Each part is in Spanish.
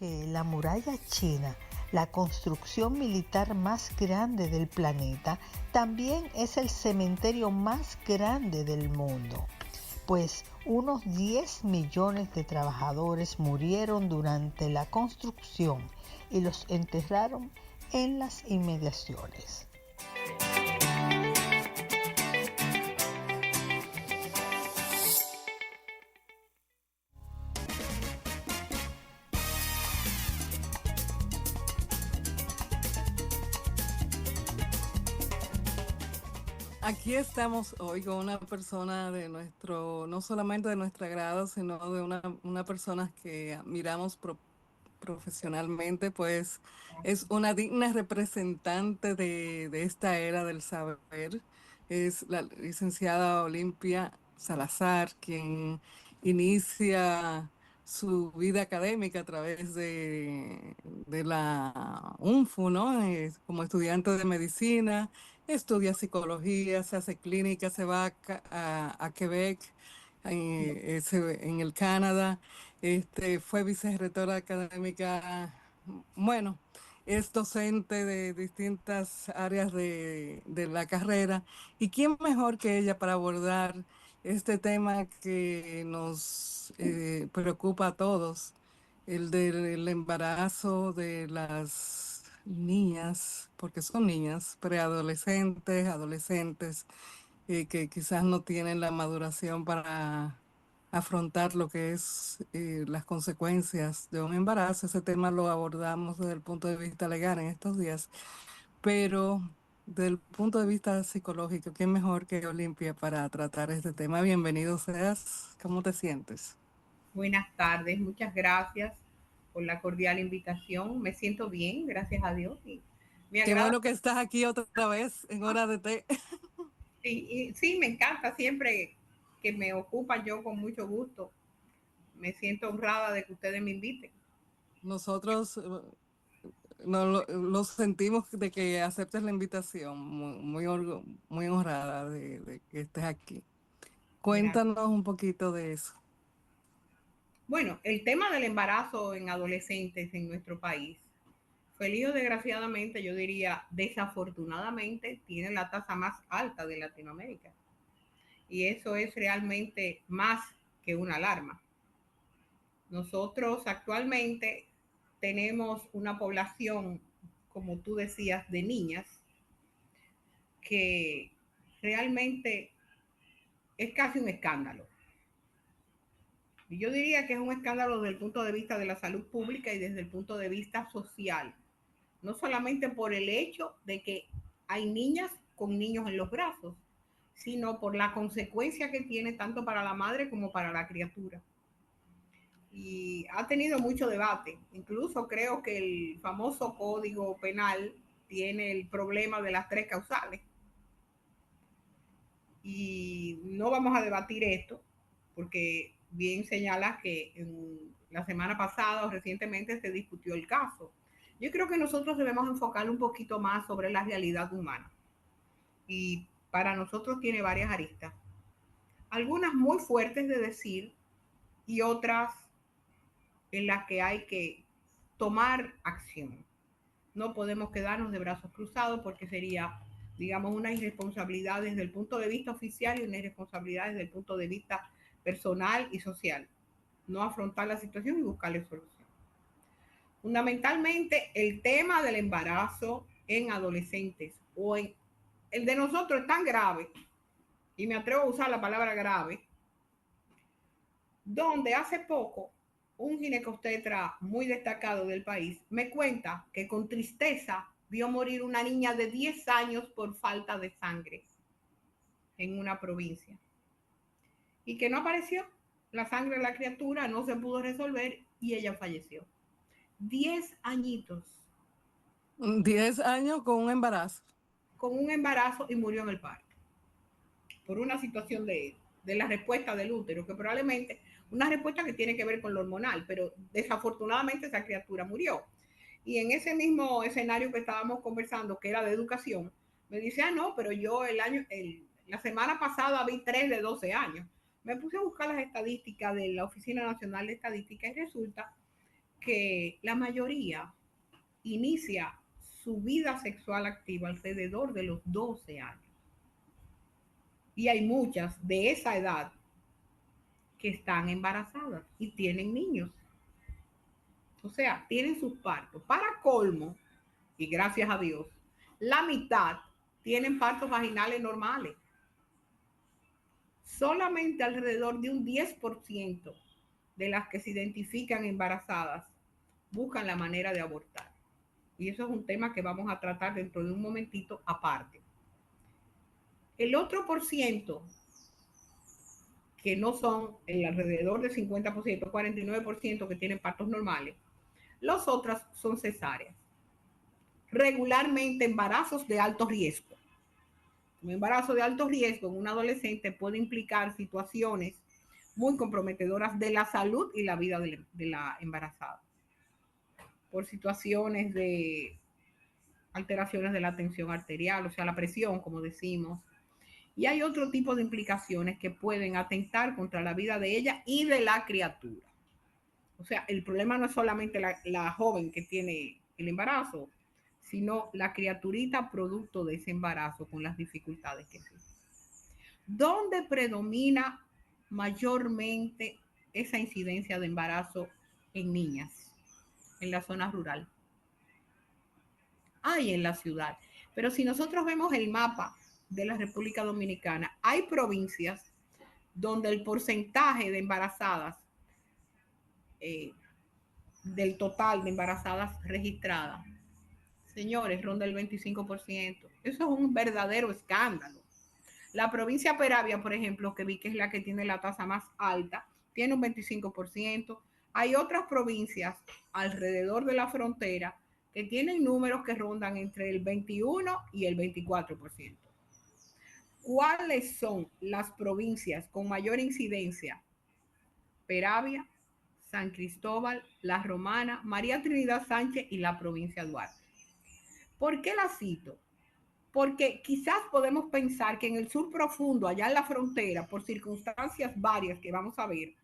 que la muralla china, la construcción militar más grande del planeta, también es el cementerio más grande del mundo, pues unos 10 millones de trabajadores murieron durante la construcción y los enterraron en las inmediaciones. Aquí estamos hoy con una persona de nuestro, no solamente de nuestro agrado, sino de una persona que admiramos profesionalmente, pues es una digna representante de esta era del saber. Es la licenciada Olimpia Salazar, quien inicia su vida académica a través de la UNFU, ¿no? Como estudiante de medicina, estudia psicología, se hace clínica, se va a Quebec, en el Canadá, fue vicerrectora académica, bueno, es docente de distintas áreas de la carrera. ¿Y quién mejor que ella para abordar este tema que nos preocupa a todos, el del embarazo de las niñas, porque son niñas, preadolescentes, adolescentes, que quizás no tienen la maduración para afrontar lo que es las consecuencias de un embarazo? Ese tema lo abordamos desde el punto de vista legal en estos días, pero desde el punto de vista psicológico, ¿quién mejor que Olimpia para tratar este tema? Bienvenido seas, ¿cómo te sientes? Buenas tardes, muchas gracias por la cordial invitación. Me siento bien, gracias a Dios. Y me Qué agrada. bueno que estás aquí otra vez en hora de té. Sí, me encanta siempre que me ocupan, yo con mucho gusto. Me siento honrada de que ustedes me inviten. Nosotros lo sentimos de que aceptes la invitación, muy honrada de que estés aquí. Gracias. Cuéntanos un poquito de eso. Bueno, el tema del embarazo en adolescentes en nuestro país, feliz o desgraciadamente, yo diría desafortunadamente, tiene la tasa más alta de Latinoamérica. Y eso es realmente más que una alarma. Nosotros actualmente tenemos una población, como tú decías, de niñas que realmente es casi un escándalo. Y yo diría que es un escándalo desde el punto de vista de la salud pública y desde el punto de vista social. No solamente por el hecho de que hay niñas con niños en los brazos, sino por la consecuencia que tiene tanto para la madre como para la criatura. Y ha tenido mucho debate. Incluso creo que el famoso código penal tiene el problema de las tres causales. Y no vamos a debatir esto, porque bien señalas que en la semana pasada o recientemente se discutió el caso. Yo creo que nosotros debemos enfocar un poquito más sobre la realidad humana. Y para nosotros tiene varias aristas. Algunas muy fuertes de decir y otras en las que hay que tomar acción. No podemos quedarnos de brazos cruzados porque sería, digamos, una irresponsabilidad desde el punto de vista oficial y una irresponsabilidad desde el punto de vista personal y social. No afrontar la situación y buscarle solución. Fundamentalmente, el tema del embarazo en adolescentes o en el de nosotros es tan grave, y me atrevo a usar la palabra grave, donde hace poco un ginecobstetra muy destacado del país me cuenta que con tristeza vio morir una niña de 10 años por falta de sangre en una provincia y que no apareció la sangre de la criatura, no se pudo resolver y ella falleció. 10 añitos. 10 años con un embarazo. Con un embarazo y murió en el parto por una situación de la respuesta del útero, que probablemente una respuesta que tiene que ver con lo hormonal, pero desafortunadamente esa criatura murió. Y en ese mismo escenario que estábamos conversando, que era de educación, me dice, no, pero yo la semana pasada vi 3 de 12 años. Me puse a buscar las estadísticas de la Oficina Nacional de Estadística y resulta que la mayoría inicia su vida sexual activa alrededor de los 12 años. Y hay muchas de esa edad que están embarazadas y tienen niños. O sea, tienen sus partos. Para colmo, y gracias a Dios, la mitad tienen partos vaginales normales. Solamente alrededor de un 10% de las que se identifican embarazadas buscan la manera de abortar. Y eso es un tema que vamos a tratar dentro de un momentito aparte. El otro por ciento, que no son el alrededor del 50%, 49% que tienen partos normales, los otros son cesáreas. Regularmente embarazos de alto riesgo. Un embarazo de alto riesgo en un adolescente puede implicar situaciones muy comprometedoras de la salud y la vida de la embarazada. Por situaciones de alteraciones de la tensión arterial, o sea, la presión, como decimos. Y hay otro tipo de implicaciones que pueden atentar contra la vida de ella y de la criatura. O sea, el problema no es solamente la joven que tiene el embarazo, sino la criaturita producto de ese embarazo con las dificultades que existen. ¿Dónde predomina mayormente esa incidencia de embarazo en niñas? En la zona rural. Hay en la ciudad. Pero si nosotros vemos el mapa de la República Dominicana, hay provincias donde el porcentaje de embarazadas, del total de embarazadas registradas, señores, ronda el 25%. Eso es un verdadero escándalo. La provincia Peravia, por ejemplo, que vi que es la que tiene la tasa más alta, tiene un 25%. Hay otras provincias alrededor de la frontera que tienen números que rondan entre el 21 y el 24%. ¿Cuáles son las provincias con mayor incidencia? Peravia, San Cristóbal, La Romana, María Trinidad Sánchez y la provincia de Duarte. ¿Por qué la cito? Porque quizás podemos pensar que en el sur profundo, allá en la frontera, por circunstancias varias que vamos a ver,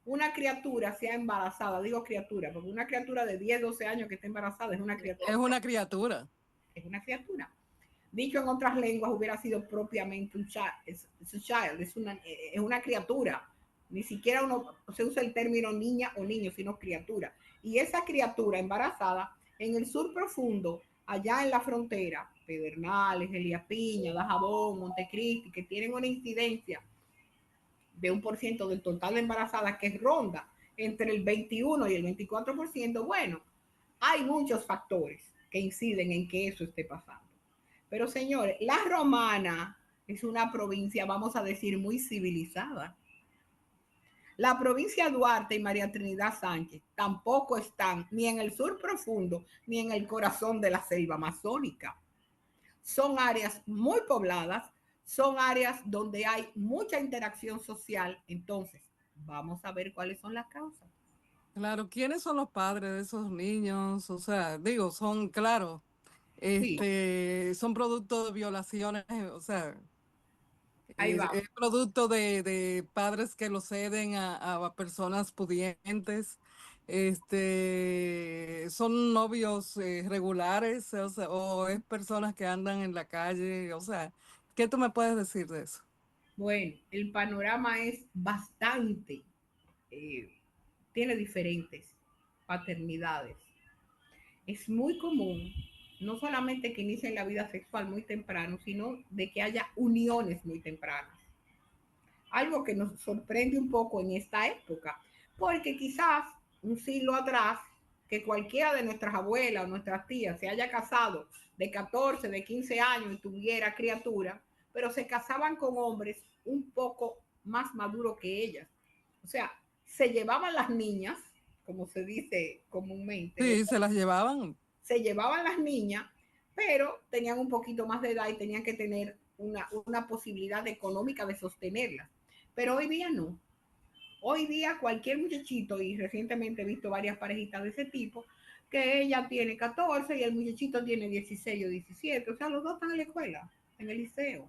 una criatura sea embarazada, digo criatura, porque una criatura de 10, 12 años que está embarazada es una criatura. Es una criatura. Es una criatura. Dicho en otras lenguas, hubiera sido propiamente un child, es una criatura. Ni siquiera se usa el término niña o niño, sino criatura. Y esa criatura embarazada, en el sur profundo, allá en la frontera, Pedernales, Elías Piña, Dajabón, Montecristi, que tienen una incidencia de 1% del total de embarazadas que ronda entre el 21 y el 24%, bueno, hay muchos factores que inciden en que eso esté pasando. Pero señores, La Romana es una provincia, vamos a decir, muy civilizada. La provincia de Duarte y María Trinidad Sánchez tampoco están ni en el sur profundo ni en el corazón de la selva amazónica. Son áreas muy pobladas, son áreas donde hay mucha interacción social. Entonces, vamos a ver cuáles son las causas. Claro, ¿quiénes son los padres de esos niños? O sea, digo, son, claro, Sí, son producto de violaciones, o sea, ahí va. es producto de padres que lo ceden a personas pudientes. Son novios regulares, o sea, o es personas que andan en la calle, o sea, ¿qué tú me puedes decir de eso? Bueno, el panorama es bastante, eh, tiene diferentes paternidades. Es muy común, no solamente que inicien la vida sexual muy temprano, sino de que haya uniones muy tempranas. Algo que nos sorprende un poco en esta época, porque quizás un siglo atrás, que cualquiera de nuestras abuelas o nuestras tías se haya casado de 14, de 15 años y tuviera criatura, pero se casaban con hombres un poco más maduros que ellas. O sea, se llevaban las niñas, como se dice comúnmente, Sí, se las llevaban. se llevaban las niñas, pero tenían un poquito más de edad y tenían que tener una posibilidad económica de sostenerlas. Pero hoy día no. Hoy día cualquier muchachito, y recientemente he visto varias parejitas de ese tipo, que ella tiene 14 y el muchachito tiene 16 o 17. O sea, los dos están en la escuela, en el liceo.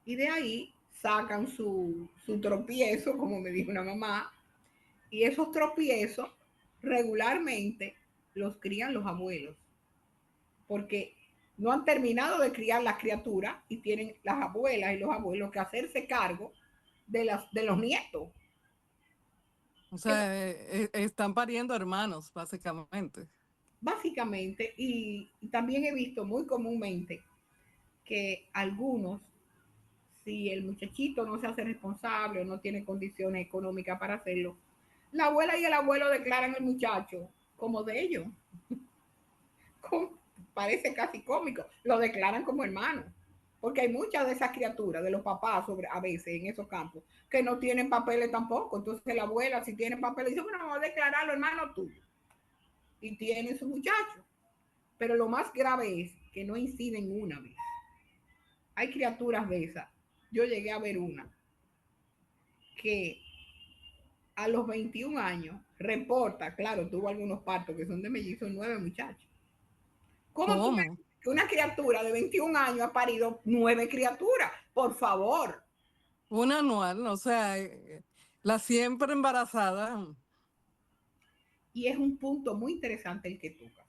Y de ahí sacan su tropiezo, como me dijo una mamá, y esos tropiezos regularmente los crían los abuelos, porque no han terminado de criar las criaturas y tienen las abuelas y los abuelos que hacerse cargo de los nietos. O sea, están pariendo hermanos, básicamente. Básicamente, y también he visto muy comúnmente que algunos, si el muchachito no se hace responsable o no tiene condiciones económicas para hacerlo, la abuela y el abuelo declaran al muchacho como de ellos. Parece casi cómico, lo declaran como hermano. Porque hay muchas de esas criaturas, de los papás, a veces en esos campos, que no tienen papeles tampoco. Entonces la abuela, si tiene papeles, dice, bueno, vamos a declararlo hermano tuyo. Y tiene su muchacho. Pero lo más grave es que no inciden una vez. Hay criaturas de esas. Yo llegué a ver una que a los 21 años reporta, claro, tuvo algunos partos que son de mellizos, 9 muchachos. ¿Cómo tú me dices que una criatura de 21 años ha parido 9 criaturas? Por favor. Una anual, o sea, la siempre embarazada. Y es un punto muy interesante el que tocas,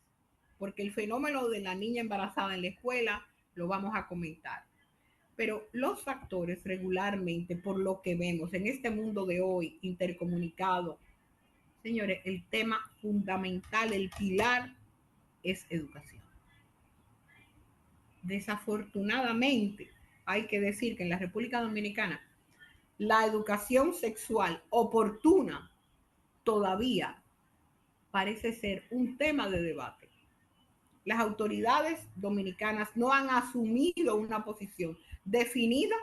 porque el fenómeno de la niña embarazada en la escuela lo vamos a comentar. Pero los factores regularmente, por lo que vemos en este mundo de hoy intercomunicado, señores, el tema fundamental, el pilar es educación. Desafortunadamente, hay que decir que en la República Dominicana la educación sexual oportuna todavía parece ser un tema de debate. Las autoridades dominicanas no han asumido una posición definida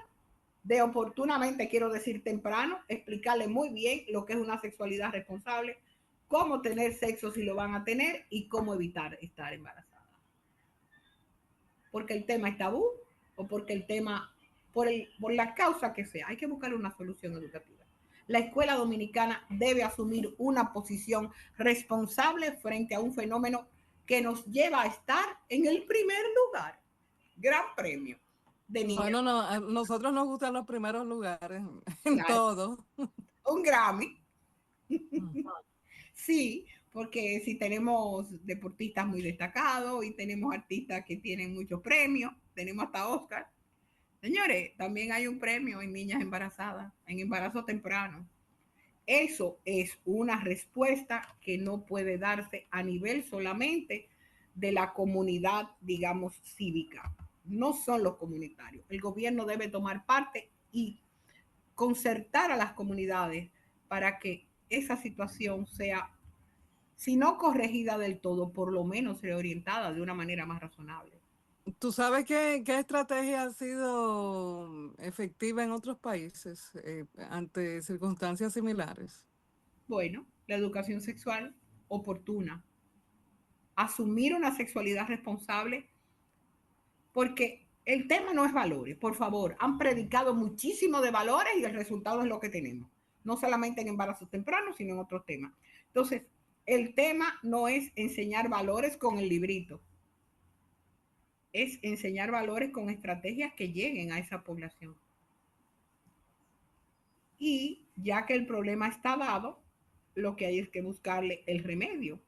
de oportunamente, quiero decir temprano, explicarle muy bien lo que es una sexualidad responsable, cómo tener sexo si lo van a tener y cómo evitar estar embarazada. Porque el tema es tabú o porque el tema, por la causa que sea, hay que buscar una solución educativa. La escuela dominicana debe asumir una posición responsable frente a un fenómeno que nos lleva a estar en el primer lugar. Gran premio de niños. Bueno, no, a nosotros nos gustan los primeros lugares en Claro. todo. Un Grammy. Sí, porque si tenemos deportistas muy destacados y tenemos artistas que tienen muchos premios, tenemos hasta Oscar. Señores, también hay un premio en niñas embarazadas, en embarazo temprano. Eso es una respuesta que no puede darse a nivel solamente de la comunidad, digamos, cívica. No son los comunitarios. El gobierno debe tomar parte y concertar a las comunidades para que esa situación sea, si no corregida del todo, por lo menos reorientada de una manera más razonable. ¿Tú sabes qué estrategia ha sido efectiva en otros países ante circunstancias similares? Bueno, la educación sexual oportuna, asumir una sexualidad responsable, porque el tema no es valores, por favor, han predicado muchísimo de valores y el resultado es lo que tenemos, no solamente en embarazos tempranos, sino en otros temas. Entonces, el tema no es enseñar valores con el librito, es enseñar valores con estrategias que lleguen a esa población. Y ya que el problema está dado, lo que hay es que buscarle el remedio.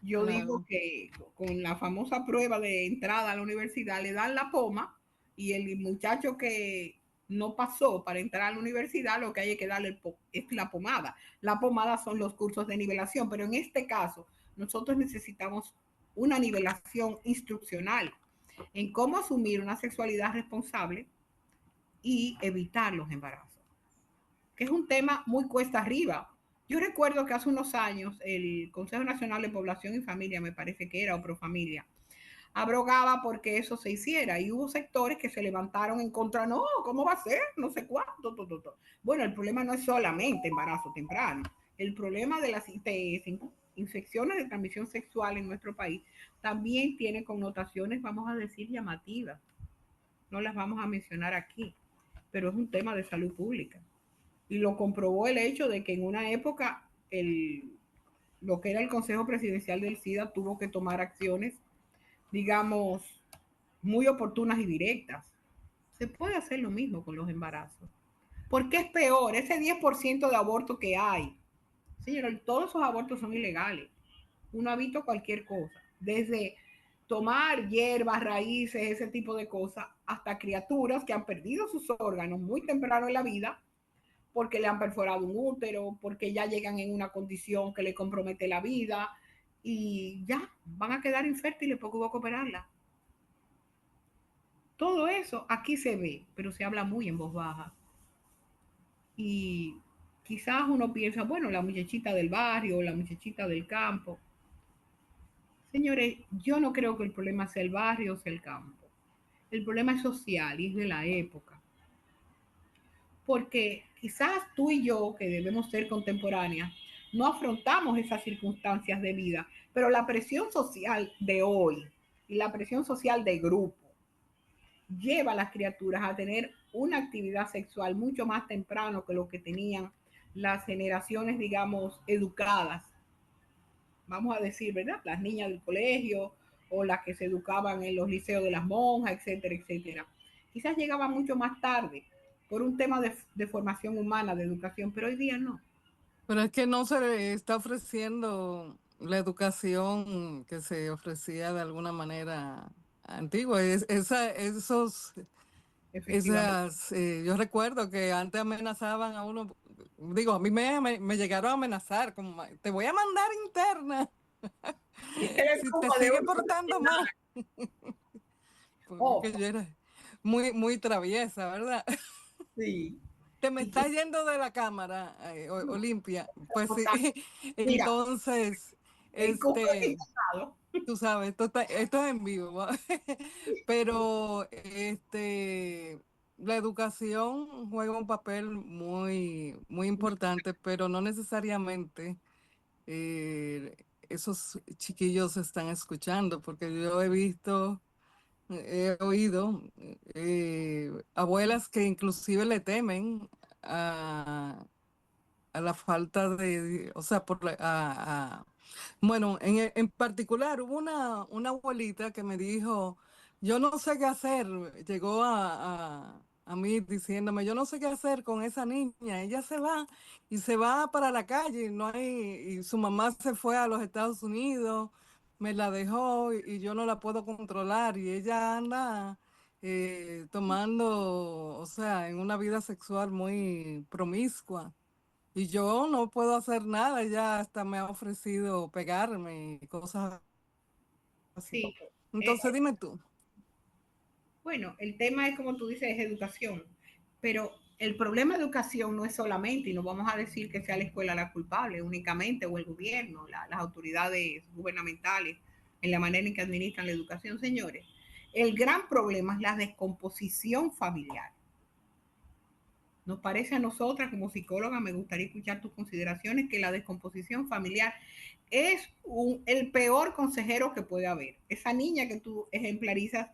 Yo digo que con la famosa prueba de entrada a la universidad le dan la poma y el muchacho que no pasó para entrar a la universidad lo que hay que darle es la pomada. La pomada son los cursos de nivelación, pero en este caso nosotros necesitamos una nivelación instruccional en cómo asumir una sexualidad responsable y evitar los embarazos, que es un tema muy cuesta arriba. Yo recuerdo que hace unos años el Consejo Nacional de Población y Familia, me parece que era, o Profamilia, abrogaba porque eso se hiciera y hubo sectores que se levantaron en contra, no, ¿cómo va a ser? No sé cuánto, todo. Bueno, el problema no es solamente embarazo temprano, el problema de las ITS, infecciones de transmisión sexual en nuestro país, también tiene connotaciones, vamos a decir, llamativas. No las vamos a mencionar aquí, pero es un tema de salud pública. Y lo comprobó el hecho de que en una época lo que era el Consejo Presidencial del SIDA tuvo que tomar acciones, digamos, muy oportunas y directas. Se puede hacer lo mismo con los embarazos. ¿Por qué es peor? Ese 10% de aborto que hay Señor, todos esos abortos son ilegales. Uno ha visto cualquier cosa, desde tomar hierbas, raíces, ese tipo de cosas, hasta criaturas que han perdido sus órganos muy temprano en la vida porque le han perforado un útero, porque ya llegan en una condición que le compromete la vida y ya van a quedar infértiles porque hubo que operarla. Todo eso aquí se ve, pero se habla muy en voz baja. Y quizás uno piensa, bueno, la muchachita del barrio, la muchachita del campo. Señores, yo no creo que el problema sea el barrio o sea el campo. El problema es social y es de la época. Porque quizás tú y yo, que debemos ser contemporáneas, no afrontamos esas circunstancias de vida, pero la presión social de hoy y la presión social de grupo lleva a las criaturas a tener una actividad sexual mucho más temprano que lo que tenían las generaciones, digamos, educadas, vamos a decir, ¿verdad? Las niñas del colegio o las que se educaban en los liceos de las monjas, etcétera, etcétera. Quizás llegaban mucho más tarde por un tema de formación humana, de educación, pero hoy día no. Pero es que no se le está ofreciendo la educación que se ofrecía de alguna manera antigua. Efectivamente. Yo recuerdo que antes amenazaban a uno, digo, a mí me llegaron a amenazar, como, te voy a mandar interna si te sigue portando mal, Oh, porque yo era muy, muy traviesa, ¿verdad? sí. Te me Y que, estás yendo de la cámara, Olimpia. Pues sí, mira, entonces, con un este, invitado, tú sabes, esto es en vivo, ¿va? Pero la educación juega un papel muy, muy importante, pero no necesariamente esos chiquillos están escuchando, porque yo he visto, he oído abuelas que inclusive le temen a, a la falta de, o sea, bueno, en particular hubo una abuelita que me dijo, yo no sé qué hacer, llegó a mí diciéndome, yo no sé qué hacer con esa niña, ella se va y se va para la calle, y no hay, y su mamá se fue a los Estados Unidos, me la dejó y yo no la puedo controlar y ella anda tomando, o sea, en una vida sexual muy promiscua. Y yo no puedo hacer nada, ella hasta me ha ofrecido pegarme y cosas así. sí. Entonces dime tú. Bueno, el tema es, como tú dices, es educación, pero el problema de educación no es solamente, y no vamos a decir que sea la escuela la culpable únicamente, o el gobierno, las autoridades gubernamentales, en la manera en que administran la educación, señores. El gran problema es la descomposición familiar. Nos parece a nosotras como psicóloga, me gustaría escuchar tus consideraciones, que la descomposición familiar es el peor consejero que puede haber. Esa niña que tú ejemplarizas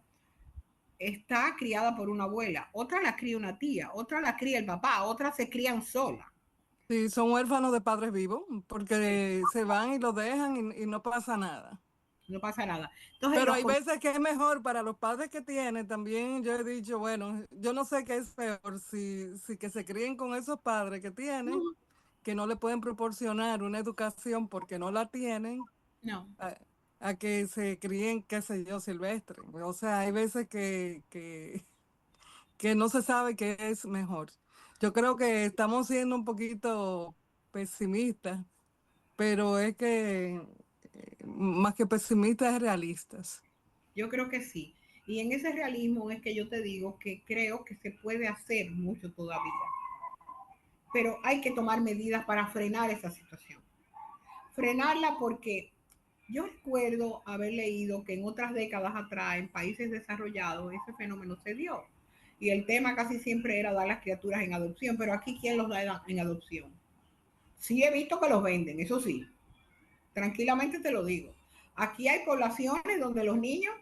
está criada por una abuela, otra la cría una tía, otra la cría el papá, otras se crían solas. Sí, son huérfanos de padres vivos porque se van y lo dejan y no pasa nada. No pasa nada. Entonces, Pero hay veces que es mejor para los padres que tienen. También yo he dicho, bueno, yo no sé qué es peor, si que se críen con esos padres que tienen, que no le pueden proporcionar una educación porque no la tienen, no, a, a que se críen, qué sé yo, silvestre. O sea, hay veces que no se sabe qué es mejor. Yo creo que estamos siendo un poquito pesimistas, pero es que más que pesimistas es realistas. yo creo que sí. Y en ese realismo es que yo te digo que creo que se puede hacer mucho todavía, pero hay que tomar medidas para frenar esa situación. Frenarla porque yo recuerdo haber leído que en otras décadas atrás, en países desarrollados, ese fenómeno se dio. Y el tema casi siempre era dar las criaturas en adopción, pero aquí, ¿quién los da en adopción? Sí he visto que los venden, eso sí, tranquilamente te lo digo. Aquí hay poblaciones donde los niños,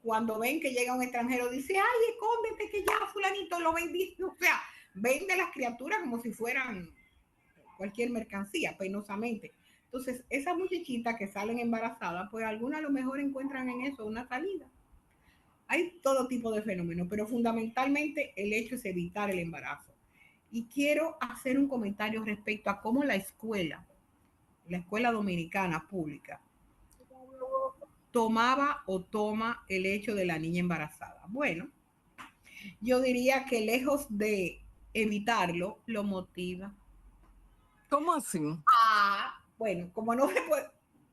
cuando ven que llega un extranjero, dicen, ay, escóndete que ya fulanito lo vendí. O sea, vende las criaturas como si fueran cualquier mercancía, penosamente. Entonces, esas muchachitas que salen embarazadas, pues algunas a lo mejor encuentran en eso una salida. Hay todo tipo de fenómenos, pero fundamentalmente el hecho es evitar el embarazo. Y quiero hacer un comentario respecto a cómo la escuela la escuela dominicana pública tomaba o toma el hecho de la niña embarazada? Bueno, yo diría que lejos de evitarlo, lo motiva. ¿Cómo así? Bueno, como no se puede,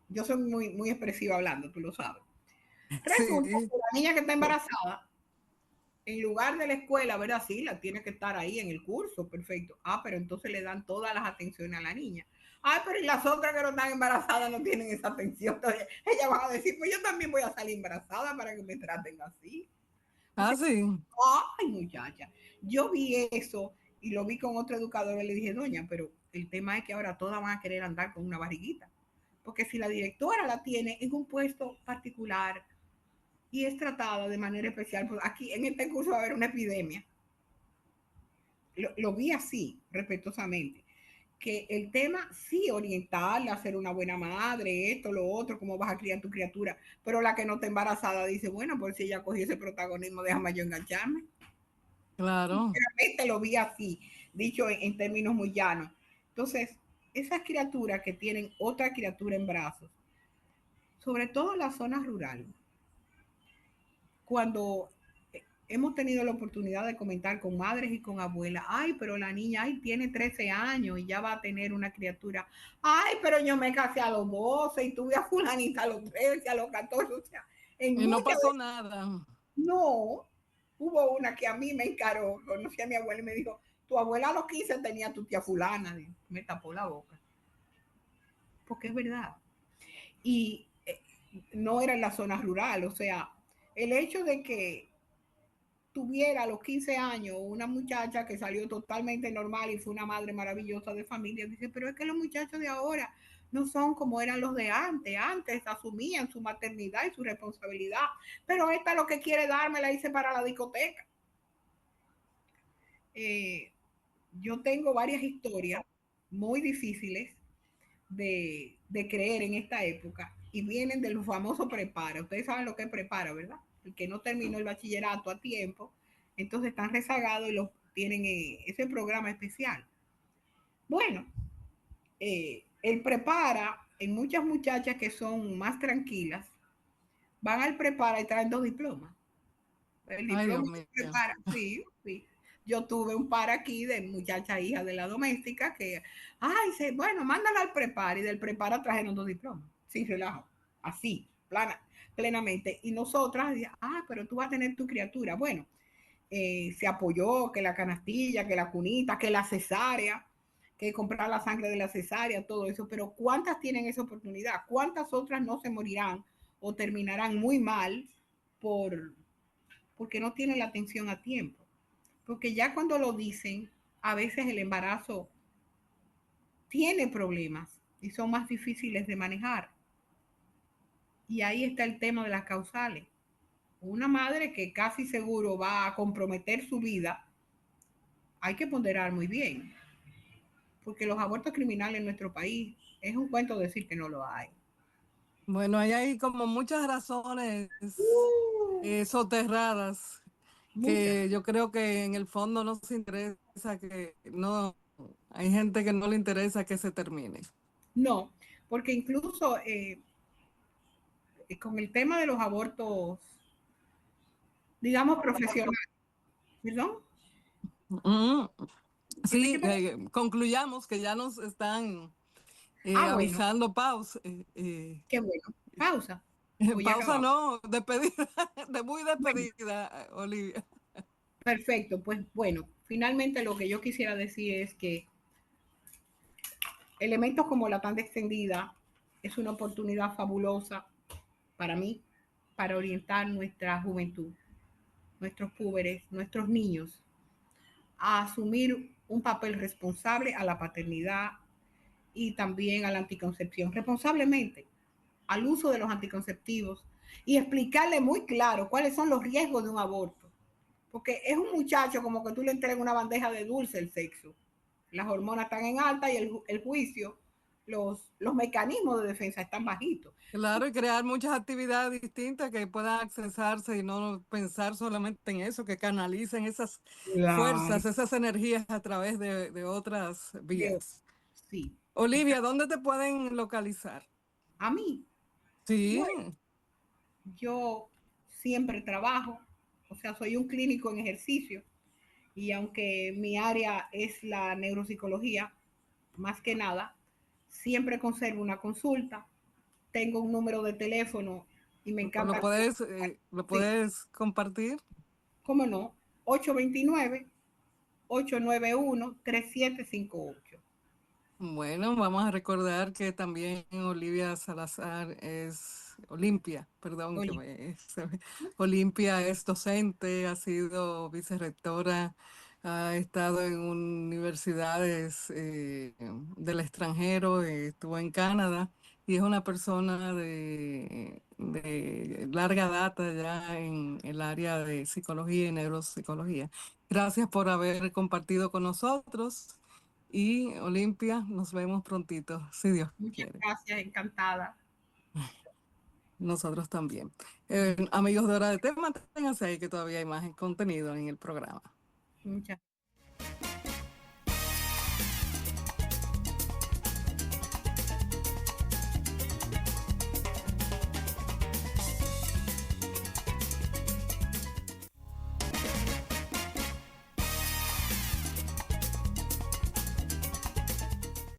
yo soy muy expresiva hablando, tú lo sabes. Resulta Sí. que la niña que está embarazada, en lugar de la escuela, ¿verdad? Sí, la tiene que estar ahí en el curso, perfecto. Pero entonces le dan todas las atenciones a la niña. Pero y las otras que no están embarazadas no tienen esa atención. Entonces ella va a decir, pues yo también voy a salir embarazada para que me traten así. Ah, Porque, sí. ay, muchacha, yo vi eso y lo vi con otro educador y le dije, doña, pero el tema es que ahora todas van a querer andar con una barriguita. Porque si la directora la tiene en un puesto particular y es tratada de manera especial, pues aquí en este curso va a haber una epidemia. Lo vi así, respetuosamente. Que el tema sí orientarla a ser una buena madre, esto, lo otro, cómo vas a criar tu criatura, pero la que no está embarazada dice, bueno, por si ella cogió ese protagonismo, déjame yo engancharme. Claro. Sinceramente lo vi así, dicho en términos muy llanos. Entonces, esas criaturas que tienen otra criatura en brazos, sobre todo en las zonas rurales, cuando hemos tenido la oportunidad de comentar con madres y con abuelas, ay, pero la niña, ay, tiene 13 años y ya va a tener una criatura, ay, pero yo me casé a los 12 y tuve a fulanita a los 13, a los 14, o sea, en Y no muchas pasó veces, nada. no, hubo una que a mí me encaró, conocí a mi abuela y me dijo, tu abuela a los 15 tenía tu tía fulana, me tapó la boca, porque es verdad, y no era en la zona rural, o sea, el hecho de que tuviera a los 15 años una muchacha que salió totalmente normal y fue una madre maravillosa de familia, dice, pero es que los muchachos de ahora no son como eran los de antes, antes asumían su maternidad y su responsabilidad, pero esta lo que quiere darme la hice para la discoteca. Eh, yo tengo varias historias muy difíciles de creer en esta época y vienen de los famosos prepara. Ustedes saben lo que es prepara, ¿verdad? El que no terminó el bachillerato a tiempo, entonces están rezagados y los tienen ese programa especial. Bueno, el prepara, en muchas muchachas que son más tranquilas, van al prepara y traen 2 diplomas. El Ay, Dios diploma mío. se prepara, sí, sí. Yo tuve un par aquí de muchacha hija de la doméstica que, ay, bueno, mándala al prepara y del prepara trajeron 2 diplomas. Sí, relajo, así, plenamente. Y nosotras, pero tú vas a tener tu criatura. Bueno, se apoyó que la canastilla, que la cunita, que la cesárea, que comprar la sangre de la cesárea, todo eso. Pero ¿cuántas tienen esa oportunidad? ¿Cuántas otras no se morirán o terminarán muy mal porque no tienen la atención a tiempo? Porque ya cuando lo dicen, a veces el embarazo tiene problemas y son más difíciles de manejar. Y ahí está el tema de las causales. Una madre que casi seguro va a comprometer su vida, hay que ponderar muy bien, porque los abortos criminales en nuestro país es un cuento decir que no lo hay. Bueno, ahí hay como muchas razones soterradas Muchas. que yo creo que en el fondo no se interesa que no, hay gente que no le interesa que se termine. No, porque incluso con el tema de los abortos, digamos, profesionales, ¿perdón? Mm, ¿Que de sí, qué me... concluyamos que ya nos están Bueno, avisando pausa. qué bueno. Pausa. Pues ya Pausa acabamos. no, despedida, de muy Bueno, despedida, Olivia. perfecto. Pues bueno, finalmente lo que yo quisiera decir es que elementos como la tanda extendida es una oportunidad fabulosa para mí, para orientar nuestra juventud, nuestros púberes, nuestros niños, a asumir un papel responsable a la paternidad y también a la anticoncepción, responsablemente al uso de los anticonceptivos y explicarle muy claro cuáles son los riesgos de un aborto. Porque es un muchacho como que tú le entregas una bandeja de dulce el sexo. Las hormonas están en alta y el juicio, los mecanismos de defensa están bajitos. Claro, y crear muchas actividades distintas que puedan accesarse y no pensar solamente en eso, que canalicen esas Claro. fuerzas, esas energías a través de otras vías. Sí. Olivia, ¿dónde te pueden localizar? A mí, Sí, bueno, yo siempre trabajo, o sea, soy un clínico en ejercicio y aunque mi área es la neuropsicología, más que nada, siempre conservo una consulta, tengo un número de teléfono y me encanta. lo Sí, puedes compartir. cómo no, 829-891-3758. Bueno, vamos a recordar que también Olivia Salazar es Olimpia, perdón, Oye, Olimpia es docente, ha sido vicerrectora, ha estado en universidades del extranjero, estuvo en Canadá y es una persona de larga data ya en el área de psicología y neuropsicología. Gracias por haber compartido con nosotros. Y Olimpia, nos vemos prontito, si Dios muchas quiere. gracias, encantada. Nosotros también. Amigos de Hora de Té, manténganse ahí que todavía hay más contenido en el programa. Muchas